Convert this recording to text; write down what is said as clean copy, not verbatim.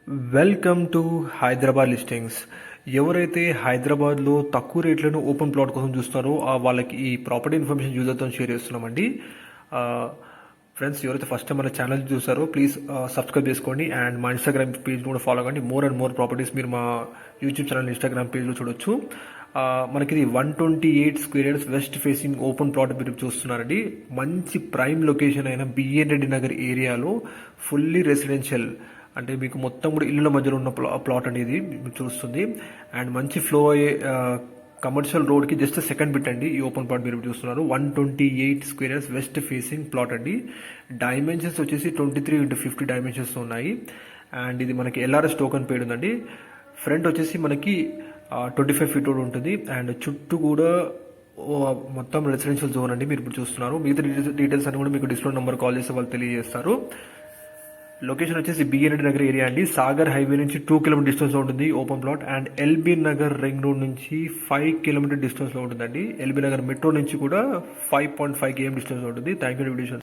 Welcome to Hyderabad listings. ఎవరైతే హైదరాబాద్లో తక్కువ రేట్లను ఓపెన్ ప్లాట్ కోసం చూస్తున్నారో వాళ్ళకి ఈ ప్రాపర్టీ ఇన్ఫర్మేషన్ యూజర్తో షేర్ చేస్తున్నామండి. ఫ్రెండ్స్, ఎవరైతే ఫస్ట్ టైం మన ఛానల్ చూసారో ప్లీజ్ సబ్స్క్రైబ్ చేసుకోండి అండ్ మా ఇన్స్టాగ్రామ్ పేజ్ కూడా ఫాలో అవ్వండి. మోర్ అండ్ మోర్ ప్రాపర్టీస్ మీరు మా యూట్యూబ్ ఛానల్ ఇన్స్టాగ్రామ్ పేజ్లో చూడొచ్చు. మనకి ఇది 128 square yards west facing open plot మీరు చూస్తున్నారండి. మంచి ప్రైమ్ లొకేషన్ అయిన బిఎన్ రెడ్డి నగర్ ఏరియాలో ఫుల్లీ రెసిడెన్షియల్, అంటే మీకు మొత్తం కూడా ఇళ్ళ మధ్యలో ఉన్న ప్లాట్ అనేది మీకు చూస్తుంది. అండ్ మంచి ఫ్లో అయ్యే కమర్షియల్ రోడ్కి జస్ట్ సెకండ్ బిట్ అండి ఈ ఓపెన్ ప్లాట్ మీరు చూస్తున్నారు. 128 square yards west facing plot అండి. డైమెన్షన్స్ వచ్చేసి 23x50 డైమెన్షన్స్ ఉన్నాయి. అండ్ ఇది మనకి ఎల్ఆర్ఎస్ టోకన్ పేడ్ ఉందండి. ఫ్రంట్ వచ్చేసి మనకి 25 ఫీట్ రోడ్ ఉంటుంది. అండ్ చుట్టూ కూడా మొత్తం రెసిడెన్షియల్ జోన్ అండి మీరు ఇప్పుడు చూస్తున్నారు. మిగతా డీటెయిల్స్ అని కూడా మీకు డిస్ప్లే నెంబర్ కాల్ చేస్తే వాళ్ళు తెలియజేస్తారు. లొకేషన్ వచ్చేసి బిఎన్ రెడ్డి నగర్ ఏరియా అండి. సాగర్ హైవే నుంచి 2 కిలోమీటర్ డిస్టెన్స్ లో ఉంటుంది open plot. And LB Nagar ring road నుంచి 5 కిలోమీటర్ డిస్టెన్స్ లో ఉంటుందండి. ఎల్బీ నగర్ మెట్రో నుంచి కూడా 5.5 km డిస్టెన్స్ లో ఉంటుంది. Thank you.